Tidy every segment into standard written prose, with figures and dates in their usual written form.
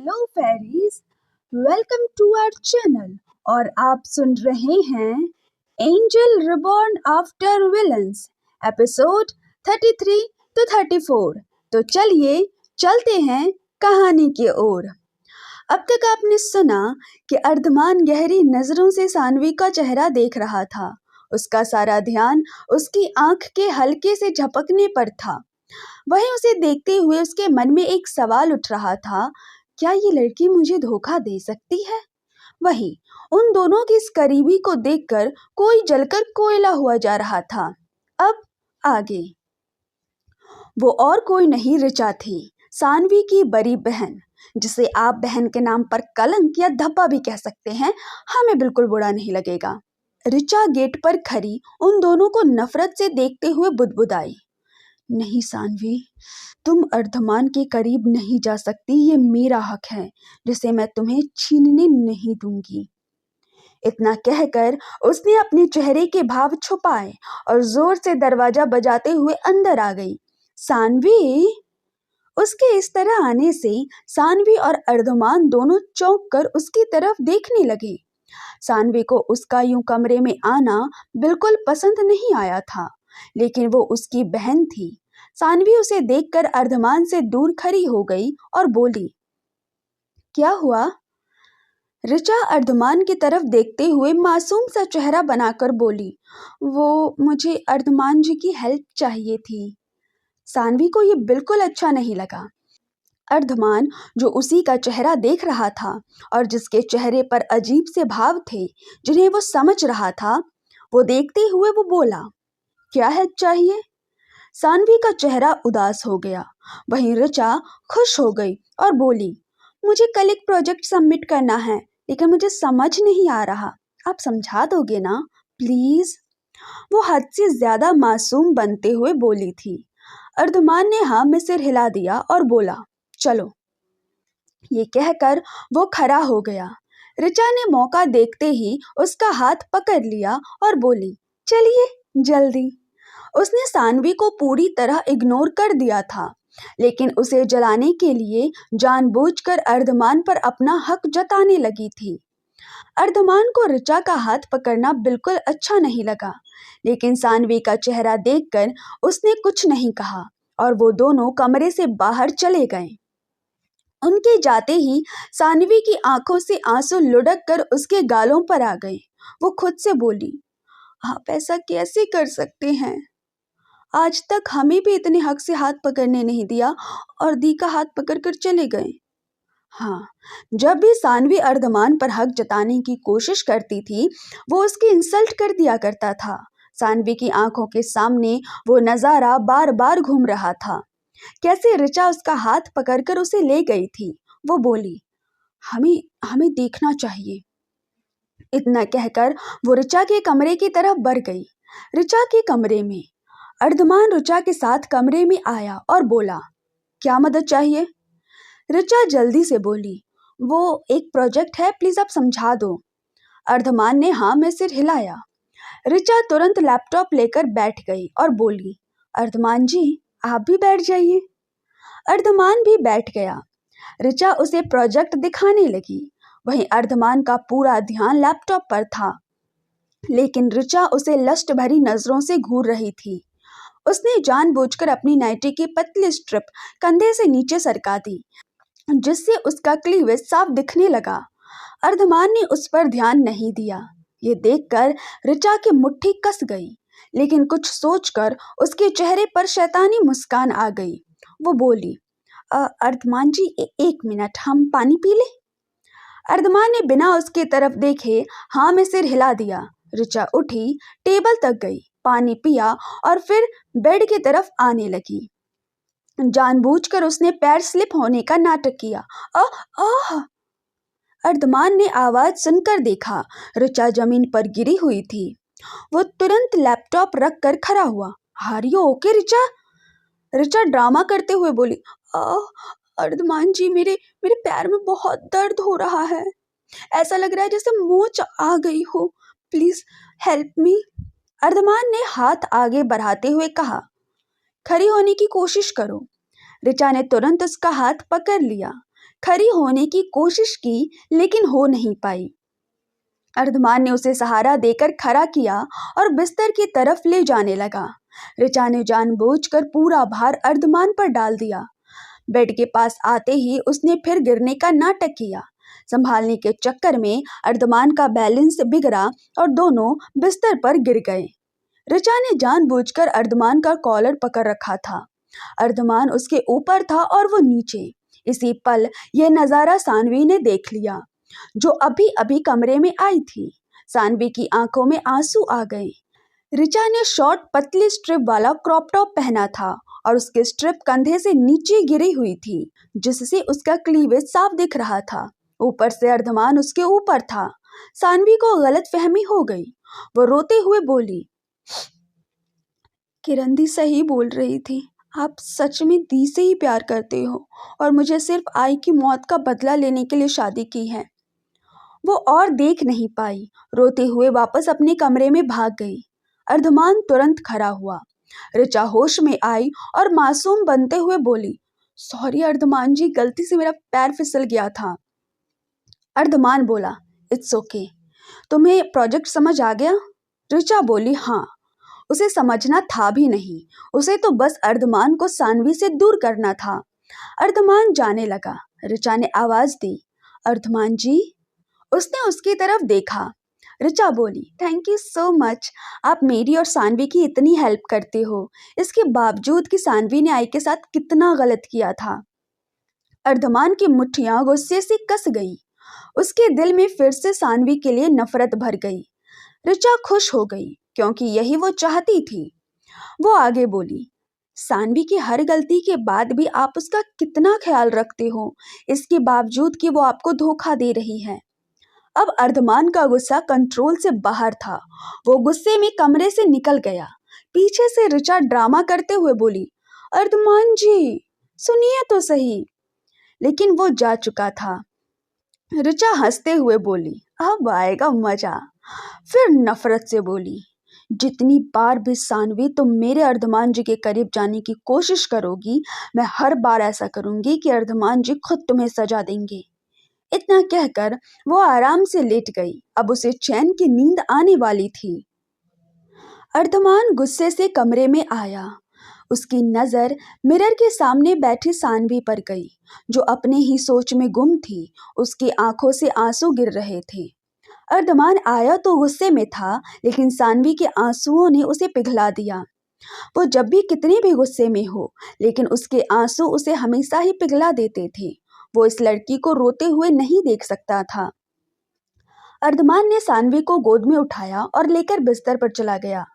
Hello fairies, welcome to our channel. और आप सुन रहे हैं angel reborn after villains episode 33 to 34। तो चलिए चलते हैं कहानी की ओर। अब तक आपने सुना कि अर्धमान गहरी नजरों से सानवी का चेहरा देख रहा था। उसका सारा ध्यान उसकी आंख के हल्के से झपकने पर था। वहीं उसे देखते हुए उसके मन में एक सवाल उठ रहा था, क्या ये लड़की मुझे धोखा दे सकती है? वहीं उन दोनों की इस करीबी को देखकर कोई जलकर कोयला हुआ जा रहा था। अब आगे। वो और कोई नहीं ऋचा थी, सानवी की बड़ी बहन, जिसे आप बहन के नाम पर कलंक या धब्बा भी कह सकते हैं। हमें बिल्कुल बुरा नहीं लगेगा। ऋचा गेट पर खड़ी उन दोनों को नफरत से देखते हुए बुदबुदाई, नहीं सानवी, तुम अर्धमान के करीब नहीं जा सकती। ये मेरा हक है जिसे मैं तुम्हें छीनने नहीं दूंगी। इतना कहकर उसने अपने चेहरे के भाव छुपाए और जोर से दरवाजा बजाते हुए अंदर आ गई। सानवी! उसके इस तरह आने से सानवी और अर्धमान दोनों चौंक कर उसकी तरफ देखने लगे। सानवी को उसका यूं कमरे में आना बिल्कुल पसंद नहीं आया था, लेकिन वो उसकी बहन थी। सानवी उसे देखकर अर्धमान से दूर खड़ी हो गई और बोली, क्या हुआ? ऋचा अर्धमान की तरफ देखते हुए मासूम सा चेहरा बनाकर बोली, वो मुझे अर्धमान जी की हेल्प चाहिए थी। सानवी को ये बिल्कुल अच्छा नहीं लगा। अर्धमान, जो उसी का चेहरा देख रहा था और जिसके चेहरे पर अजीब से भाव थे जिन्हें वो समझ रहा था, वो देखते हुए वो बोला, क्या हेल्प चाहिए? सानवी का चेहरा उदास हो गया। वहीं ऋचा खुश हो गई और बोली, मुझे कल एक प्रोजेक्ट सबमिट करना है, लेकिन मुझे समझ नहीं आ रहा। आप समझा दोगे ना प्लीज? वो हद से ज्यादा मासूम बनते हुए बोली थी। अर्धमान ने हाँ में सिर हिला दिया और बोला, चलो। ये कहकर वो खड़ा हो गया। ऋचा ने मौका देखते ही उसका हाथ पकड़ लिया और बोली, चलिए जल्दी। उसने सानवी को पूरी तरह इग्नोर कर दिया था, लेकिन उसे जलाने के लिए जानबूझकर अर्धमान पर अपना हक जताने लगी थी। अर्धमान को ऋचा का हाथ पकड़ना बिल्कुल अच्छा नहीं लगा, लेकिन सानवी का चेहरा देखकर उसने कुछ नहीं कहा और वो दोनों कमरे से बाहर चले गए। उनके जाते ही सानवी की आंखों से आंसू लुढ़क कर उसके गालों पर आ गए। वो खुद से बोली, आप ऐसा कैसे कर सकते हैं? आज तक हमें भी इतने हक से हाथ पकड़ने नहीं दिया और दी का हाथ पकड़कर चले गए। हाँ, जब भी सानवी अर्धमान पर हक जताने की कोशिश करती थी, वो उसकी इंसल्ट कर दिया करता था। सानवी की आंखों के सामने वो नजारा बार बार घूम रहा था, कैसे ऋचा उसका हाथ पकड़कर उसे ले गई थी। वो बोली, हमें हमें देखना चाहिए। इतना कहकर वो ऋचा के कमरे की तरफ बढ़ गई। ऋचा के कमरे में अर्धमान ऋचा के साथ कमरे में आया और बोला, क्या मदद चाहिए? ऋचा जल्दी से बोली, वो एक प्रोजेक्ट है, प्लीज आप समझा दो। अर्धमान ने हाँ में सिर हिलाया। ऋचा तुरंत लैपटॉप लेकर बैठ गई और बोली, अर्धमान जी आप भी बैठ जाइए। अर्धमान भी बैठ गया। ऋचा उसे प्रोजेक्ट दिखाने लगी। वहीं अर्धमान का पूरा ध्यान लैपटॉप पर था, लेकिन ऋचा उसे लस्ट भरी नजरों से घूर रही थी। उसने जानबूझकर अपनी नाइटी की पतली स्ट्रिप कंधे से नीचे सरका दी, जिससे उसका क्लीवेज साफ दिखने लगा। अर्धमान ने उस पर ध्यान नहीं दिया। ये देखकर ऋचा की मुट्ठी कस गई, लेकिन कुछ सोचकर उसके चेहरे पर शैतानी मुस्कान आ गई। वो बोली, अर्धमान जी एक मिनट, हम पानी पी ले? अर्धमान ने बिना उसके तरफ देखे हाँ में सिर हिला दिया। ऋचा उठी, टेबल तक गई, पानी पिया और फिर बेड की तरफ आने लगी। जानबूझकर उसने पैर स्लिप होने का नाटक किया। आह! अर्धमान ने आवाज सुनकर देखा, ऋचा जमीन पर गिरी हुई थी। वो तुरंत लैपटॉप रख कर खड़ा हुआ। Are you okay Richa? Richa drama करते हुए बोली, अर्धमान जी, मेरे मेरे पैर में बहुत दर्द हो रहा है। ऐसा लग रहा है जैसे मोच आ गई हो। Please help me. अर्धमान ने हाथ आगे बढ़ाते हुए कहा, खड़ी होने की कोशिश करो। ऋचा ने तुरंत उसका हाथ पकड़ लिया। खड़ी होने की कोशिश की लेकिन हो नहीं पाई। अर्धमान ने उसे सहारा देकर खड़ा किया और बिस्तर की तरफ ले जाने लगा। ऋचा ने जानबूझकर पूरा भार अर्धमान पर डाल दिया। बेड के पास आते ही उसने फिर गिरने का नाटक किया। संभालने के चक्कर में अर्धमान का बैलेंस बिगड़ा और दोनों बिस्तर पर गिर गए। ऋचा ने जानबूझकर अर्धमान का कॉलर पकड़ रखा था। अर्धमान उसके ऊपर था और वो नीचे। इसी पल यह नजारा सानवी ने देख लिया, जो अभी अभी कमरे में आई थी। सानवी की आंखों में आंसू आ गए। ऋचा ने शॉर्ट पतली स्ट्रिप वाला क्रॉप टॉप पहना था और उसकी स्ट्रिप कंधे से नीचे गिरी हुई थी, जिससे उसका क्लीवेज साफ दिख रहा था। ऊपर से अर्धमान उसके ऊपर था। सानवी को गलतफहमी हो गई। वो रोते हुए बोली, किरण दी सही बोल रही थी। आप सच में दी से ही प्यार करते हो और मुझे सिर्फ आई की मौत का बदला लेने के लिए शादी की है। वो और देख नहीं पाई। रोते हुए वापस अपने कमरे में भाग गई। अर्धमान तुरंत खड़ा हुआ। ऋचा होश में आई और मासूम बनते हुए बोली, सॉरी अर्धमान जी, गलती से मेरा पैर फिसल गया था। अर्धमान बोला, इट्स ओके। तुम्हें प्रोजेक्ट समझ आ गया? ऋचा बोली, हाँ। उसे समझना था भी नहीं, उसे तो बस अर्धमान को सानवी से दूर करना था। अर्धमान जाने लगा। ऋचा ने आवाज दी, अर्धमान जी। उसने उसकी तरफ देखा। ऋचा बोली, थैंक यू सो मच। आप मेरी और सानवी की इतनी हेल्प करते हो, इसके बावजूद कि सानवी ने आई के साथ कितना गलत किया था। अर्धमान की मुट्ठियां गुस्से से कस गई। उसके दिल में फिर से सानवी के लिए नफरत भर गई। ऋचा खुश हो गई क्योंकि यही वो चाहती थी। वो आगे बोली, सानवी की हर गलती के बाद भी आप उसका कितना ख्याल रखते हो, इसके बावजूद कि वो आपको धोखा दे रही है। अब अर्धमान का गुस्सा कंट्रोल से बाहर था। वो गुस्से में कमरे से निकल गया। पीछे से ऋचा ड्रामा करते हुए बोली, अर्धमान जी सुनिए तो सही। लेकिन वो जा चुका था। ऋचा हंसते हुए बोली, अब आएगा मजा। फिर नफरत से बोली, जितनी बार भी सानवी तुम मेरे अर्धमान जी के करीब जाने की कोशिश करोगी, मैं हर बार ऐसा करूंगी कि अर्धमान जी खुद तुम्हें सजा देंगे। इतना कहकर वो आराम से लेट गई। अब उसे चैन की नींद आने वाली थी। अर्धमान गुस्से से कमरे में आया। उसकी नजर मिरर के सामने बैठी सानवी पर गई, जो अपने ही सोच में गुम थी। उसकी आंखों से आंसू गिर रहे थे। अर्धमान आया तो गुस्से में था, लेकिन सानवी के आंसुओं ने उसे पिघला दिया। वो जब भी कितने भी गुस्से में हो, लेकिन उसके आंसू उसे हमेशा ही पिघला देते थे। वो इस लड़की को रोते हुए नहीं देख सकता था। अर्धमान ने सानवी को गोद में उठाया और लेकर बिस्तर पर चला गया।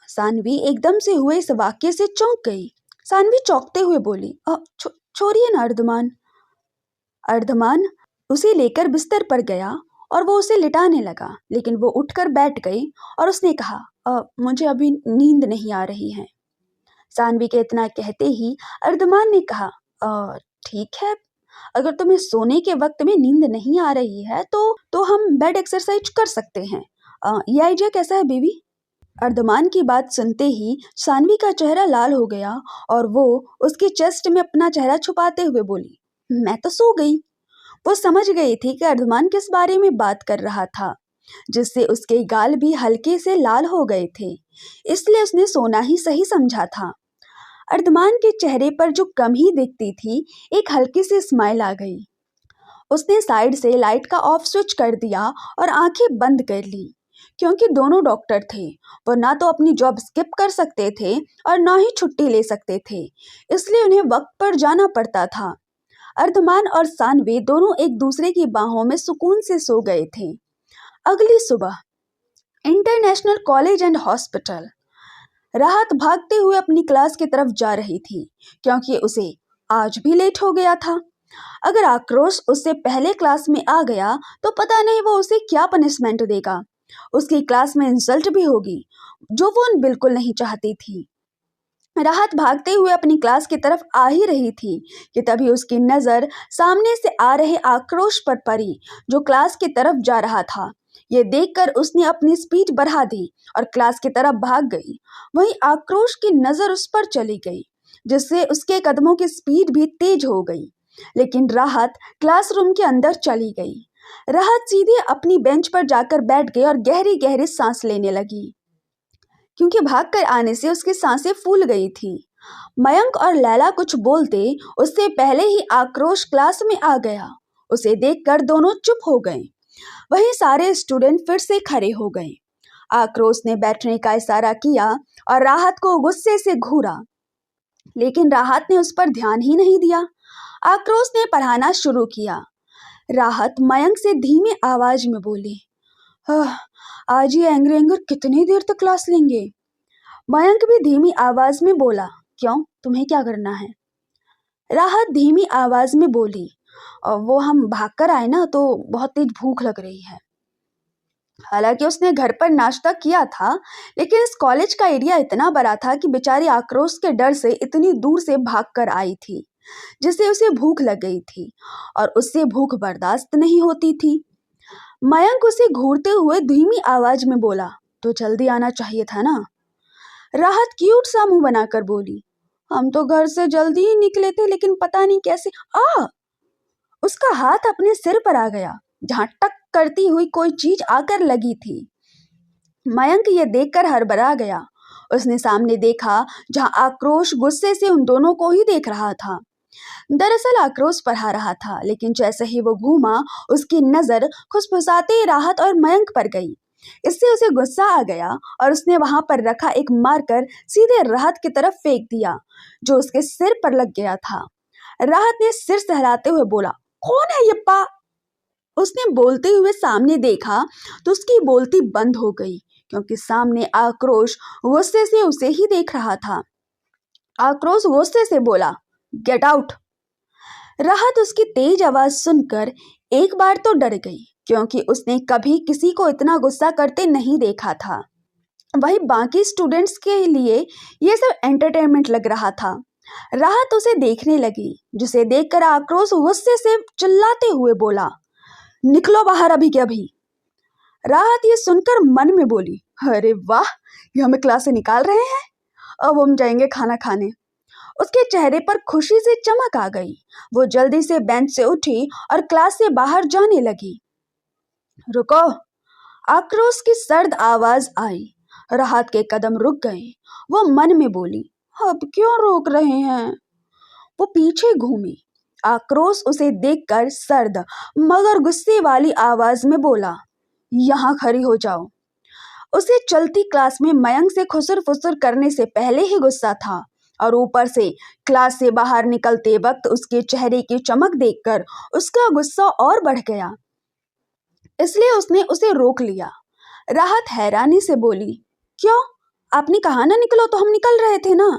सानवी एकदम से हुए इस वाक्य से चौंक गई। सानवी चौंकते हुए बोली, छोड़िए ना अर्धमान। अर्धमान उसे लेकर बिस्तर पर गया और वो उसे लिटाने लगा, लेकिन वो उठकर बैठ गई और उसने कहा, मुझे अभी नींद नहीं आ रही है। सानवी के इतना कहते ही अर्धमान ने कहा, ठीक है, अगर तुम्हें सोने के वक्त में नींद नहीं आ रही है तो हम बेड एक्सरसाइज कर सकते हैं। ये आइडिया कैसा है बेबी? अर्धमान की बात सुनते ही सानवी का चेहरा लाल हो गया और वो उसके चेस्ट में अपना चेहरा छुपाते हुए बोली, मैं तो सो गई। वो समझ गई थी कि अर्धमान किस बारे में बात कर रहा था, जिससे उसके गाल भी हल्के से लाल हो गए थे। इसलिए उसने सोना ही सही समझा था। अर्धमान के चेहरे पर जो कम ही दिखती थी, एक हल्की सी स्माइल आ गई। उसने साइड से लाइट का ऑफ स्विच कर दिया और आंखें बंद कर ली। क्योंकि दोनों डॉक्टर थे, वो ना तो अपनी जॉब स्किप कर सकते थे और ना ही छुट्टी ले सकते थे, इसलिए उन्हें वक्त पर जाना पड़ता था। अर्धमान और सानवी दोनों एक दूसरे की बाहों में सुकून से सो गए थे। अगली सुबह इंटरनेशनल कॉलेज एंड हॉस्पिटल। राहत भागते हुए अपनी क्लास की तरफ जा रही थी, क्योंकि उसे आज भी लेट हो गया था। अगर आक्रोश उससे पहले क्लास में आ गया तो पता नहीं वो उसे क्या पनिशमेंट देगा। उसकी क्लास में इंसल्ट भी होगी, जो वो बिल्कुल नहीं चाहती थी। राहत भागते हुए अपनी क्लास की तरफ आ ही रही थी कि तभी उसकी नजर सामने से आ रहे आक्रोश पर पड़ी, जो क्लास की तरफ जा रहा था। ये देखकर उसने अपनी स्पीड बढ़ा दी और क्लास की तरफ भाग गई। वहीं आक्रोश की नजर उस पर चली गई, जिससे उसके कदमों की स्पीड भी तेज हो गई। लेकिन राहत क्लासरूम के अंदर चली गई। राहत सीधे अपनी बेंच पर जाकर बैठ गई और गहरी गहरी सांस लेने लगी, क्योंकि भागकर आने से उसकी सांसें फूल गई थी। मयंक और लैला कुछ बोलते उससे पहले ही आक्रोश क्लास में आ गया। उसे देखकर दोनों चुप हो गए। वहीं सारे स्टूडेंट फिर से खड़े हो गए। आक्रोश ने बैठने का इशारा किया और राहत को गुस्से से घूरा, लेकिन राहत ने उस पर ध्यान ही नहीं दिया। आक्रोश ने पढ़ाना शुरू किया। राहत मयंक से धीमी आवाज में बोली, आज ये एंग्री एंगर कितनी देर तक क्लास लेंगे? मयंक भी धीमी आवाज में बोला, क्यों, तुम्हें क्या करना है? राहत धीमी आवाज में बोली, वो हम भागकर आए ना, तो बहुत तेज भूख लग रही है। हालांकि उसने घर पर नाश्ता किया था, लेकिन इस कॉलेज का एरिया इतना बड़ा था कि बेचारी आक्रोश के डर से इतनी दूर से भागकर आई थी, जिससे उसे भूख लग गई थी और उससे भूख बर्दाश्त नहीं होती थी। मयंक उसे घूरते हुए धीमी आवाज में बोला, तो जल्दी आना चाहिए था ना। राहत क्यूट सा मुंह बनाकर बोली, हम तो घर से जल्दी ही निकले थे, लेकिन पता नहीं कैसे उसका हाथ अपने सिर पर आ गया, जहां टक करती हुई कोई चीज आकर लगी थी। मयंक ये देखकर हड़बड़ा गया। उसने सामने देखा, जहां आक्रोश गुस्से से उन दोनों को ही देख रहा था। दरअसल आक्रोश पढ़ा रहा था, लेकिन जैसे ही वो घूमा, उसकी नजर खुसफुसाते राहत और मयंक पर गई। इससे उसे गुस्सा आ गया और उसने वहां पर रखा एक मार्कर सीधे राहत की तरफ फेंक दिया, जो उसके सिर पर लग गया था। राहत ने सिर सहलाते हुए बोला, कौन है ये पा? उसने बोलते हुए सामने देखा तो उसकी बोलती बंद हो गई, क्योंकि सामने आक्रोश गुस्से से उसे ही देख रहा था। आक्रोश गुस्से से बोला, गेट आउट। राहत उसकी तेज आवाज सुनकर एक बार तो डर गई, क्योंकि उसने कभी किसी को इतना गुस्सा करते नहीं देखा था। वहीं बाकी स्टूडेंट्स के लिए यह सब एंटरटेनमेंट लग रहा था। राहत उसे देखने लगी, जिसे देखकर आक्रोश गुस्से से चिल्लाते हुए बोला, निकलो बाहर अभी के अभी। राहत ये सुनकर मन में बोली, अरे वाह, ये हमें क्लास से निकाल रहे हैं, अब हम जाएंगे खाना खाने। उसके चेहरे पर खुशी से चमक आ गई। वो जल्दी से बेंच से उठी और क्लास से बाहर जाने लगी। रुको, आक्रोश की सर्द आवाज आई। राहत के कदम रुक गए। वो मन में बोली, अब क्यों रोक रहे हैं? वो पीछे घूमी। आक्रोश उसे देखकर सर्द मगर गुस्से वाली आवाज में बोला, यहाँ खड़ी हो जाओ। उसे चलती क्लास में मयंक से खुसर फुसर करने से पहले ही गुस्सा था, और ऊपर से क्लास से बाहर निकलते वक्त उसके चेहरे की चमक देखकर उसका गुस्सा और बढ़ गया। इसलिए उसने उसे रोक लिया। राहत हैरानी से बोली, क्यों, आपने कहा ना निकलो, तो हम निकल रहे थे ना।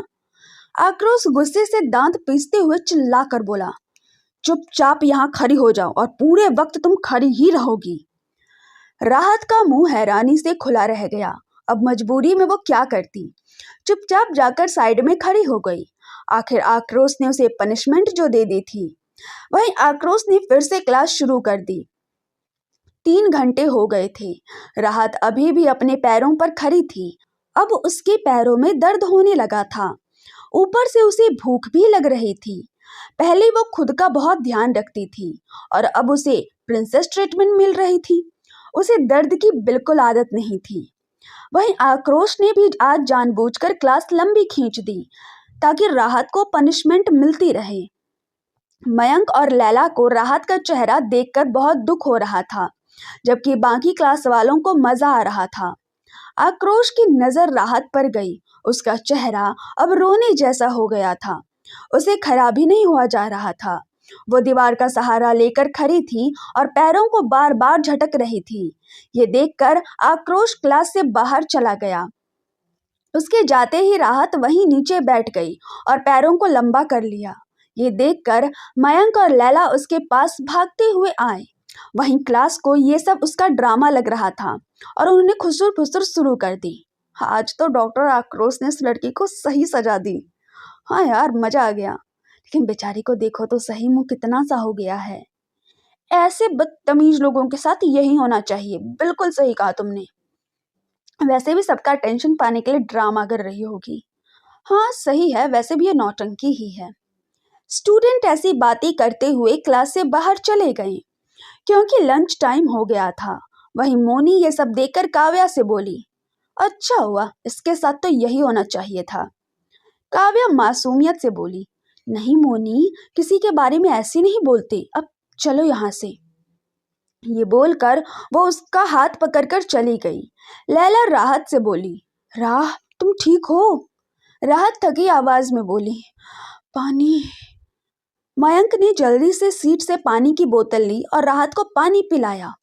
आक्रोश गुस्से से दांत पीसते हुए चिल्लाकर बोला, चुपचाप यहाँ खड़ी हो जाओ और पूरे वक्त तुम खड़ी ही रहोगी। राहत का मुंह हैरानी से खुला रह गया। अब मजबूरी में वो क्या करती? चुपचाप जाकर साइड में खड़ी हो गई। आखिर आक्रोश ने उसे पनिशमेंट जो दे दी थी। वहीं आक्रोश ने फिर से क्लास शुरू कर दी। 3 घंटे हो गए थे। राहत अभी भी अपने पैरों पर खड़ी थी। अब उसके पैरों में दर्द होने लगा था। ऊपर से उसे भूख भी लग रही थी। पहले वो खुद का बहुत ध्यान रखती थी और अब उसे प्रिंसेस ट्रीटमेंट मिल रही थी। उसे दर्द की बिल्कुल आदत नहीं थी। वहीं आक्रोश ने भी आज जानबूझकर क्लास लंबी खींच दी, ताकि राहत को पनिशमेंट मिलती रहे। मयंक और लैला को राहत का चेहरा देखकर बहुत दुख हो रहा था, जबकि बाकी क्लास वालों को मजा आ रहा था। आक्रोश की नजर राहत पर गई। उसका चेहरा अब रोने जैसा हो गया था। उसे खड़ा भी नहीं हुआ जा रहा था। वो दीवार का सहारा लेकर खड़ी थी और पैरों को बार बार झटक रही थी। ये देखकर आक्रोश क्लास से बाहर चला गया। उसके जाते ही राहत वहीं नीचे बैठ गई और पैरों को लंबा कर लिया। ये देखकर मयंक और लैला उसके पास भागते हुए आए। वहीं क्लास को ये सब उसका ड्रामा लग रहा था और उन्होंने खुसुर फुसुर शुरू कर दी। आज तो डॉक्टर आक्रोश ने इस लड़की को सही सजा दी। हाँ यार, मजा आ गया। लेकिन बेचारी को देखो तो सही, मुंह कितना सा हो गया है। ऐसे बदतमीज लोगों के साथ यही होना चाहिए। बिल्कुल सही कहा तुमने। वैसे भी सबका टेंशन पाने के लिए ड्रामा कर रही होगी। हाँ सही है, वैसे भी ये नौटंकी ही है। स्टूडेंट ऐसी बातें करते हुए क्लास से बाहर चले गए क्योंकि लंच टाइम हो गया था। वहीं मोनी ये सब देखकर काव्या से बोली, अच्छा हुआ, इसके साथ तो यही होना चाहिए था। काव्या मासूमियत से बोली, नहीं मोनी, किसी के बारे में ऐसे नहीं बोलते, अब चलो यहाँ से। ये बोलकर वो उसका हाथ पकड़कर चली गई। लैला राहत से बोली, राह, तुम ठीक हो? राहत थकी आवाज में बोली, पानी। मयंक ने जल्दी से सीट से पानी की बोतल ली और राहत को पानी पिलाया।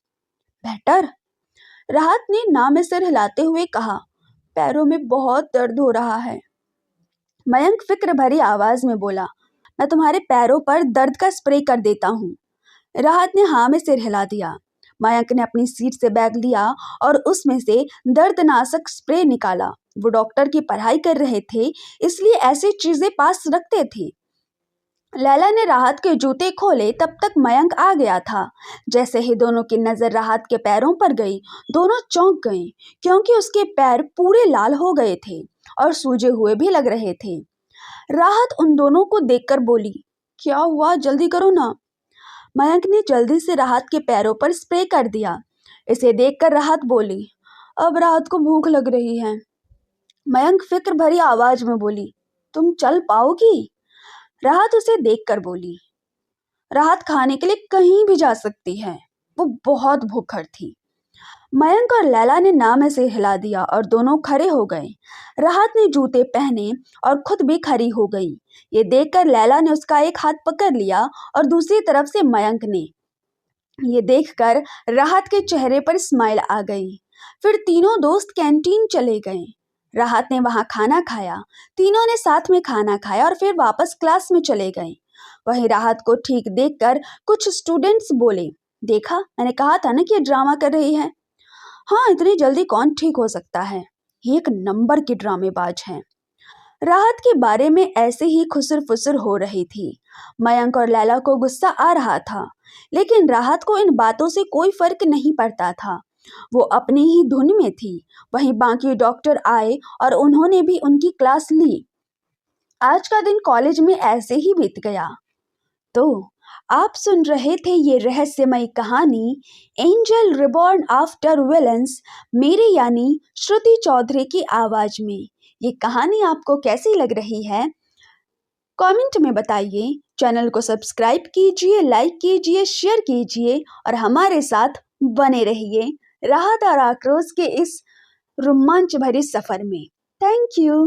बेटर? राहत ने ना में सिर हिलाते हुए कहा, पैरों में बहुत दर्द हो रहा है। मयंक फिक्र भरी आवाज में बोला, मैं तुम्हारे पैरों पर दर्द का स्प्रे कर देता हूँ। राहत ने हाँ में सिर हिला दिया। मयंक ने अपनी सीट से बैग लिया और उसमें से दर्दनाशक स्प्रे निकाला। वो डॉक्टर की पढ़ाई कर रहे थे, इसलिए ऐसी चीजें पास रखते थे। लैला ने राहत के जूते खोले तब तक मयंक आ गया था। जैसे ही दोनों की नजर राहत के पैरों पर गई, दोनों चौंक गए क्योंकि उसके पैर पूरे लाल हो गए थे और सूजे हुए भी लग रहे थे। राहत उन दोनों को देखकर बोली, क्या हुआ, जल्दी करो ना। मयंक ने जल्दी से राहत के पैरों पर स्प्रे कर दिया। इसे देखकर राहत बोली, अब राहत को भूख लग रही है। मयंक फिक्र भरी आवाज में बोली, तुम चल पाओगी? राहत उसे देखकर बोली, राहत खाने के लिए कहीं भी जा सकती है। वो बहुत भूखर थी। मयंक और लैला ने ना में सिर हिला दिया और दोनों खड़े हो गए। राहत ने जूते पहने और खुद भी खड़ी हो गई। ये देखकर लैला ने उसका एक हाथ पकड़ लिया और दूसरी तरफ से मयंक ने। ये देखकर राहत के चेहरे पर स्माइल आ गई। फिर तीनों दोस्त कैंटीन चले गए। राहत ने वहां खाना खाया। तीनों ने साथ में खाना खाया और फिर वापस क्लास में चले गए। वहीं राहत को ठीक देखकर कुछ स्टूडेंट्स बोले, देखा, मैंने कहा था ना कि ये ड्रामा कर रही है। हाँ, इतनी जल्दी कौन ठीक हो सकता है, ये एक नंबर की ड्रामेबाज है। राहत के बारे में ऐसे ही खुसर फुसर हो रही थी। मयंक और लैला को गुस्सा आ रहा था, लेकिन राहत को इन बातों से कोई फर्क नहीं पड़ता था। वो अपनी ही धुन में थी। वहीं बाकी डॉक्टर आए और उन्होंने भी उनकी क्लास ली। आज का दिन कॉलेज में ऐसे ही बीत गया। तो आप सुन रहे थे ये रहस्यमयी कहानी एंजल रिबॉर्न आफ्टर विलेंस, मेरे यानी श्रुति चौधरी की आवाज में। ये कहानी आपको कैसी लग रही है, कमेंट में बताइए। चैनल को सब्सक्राइब कीजिए, लाइक कीजिए, शेयर कीजिए और हमारे साथ बने रहिए राहत और आक्रोश के इस रोमांच भरे सफर में। Thank you.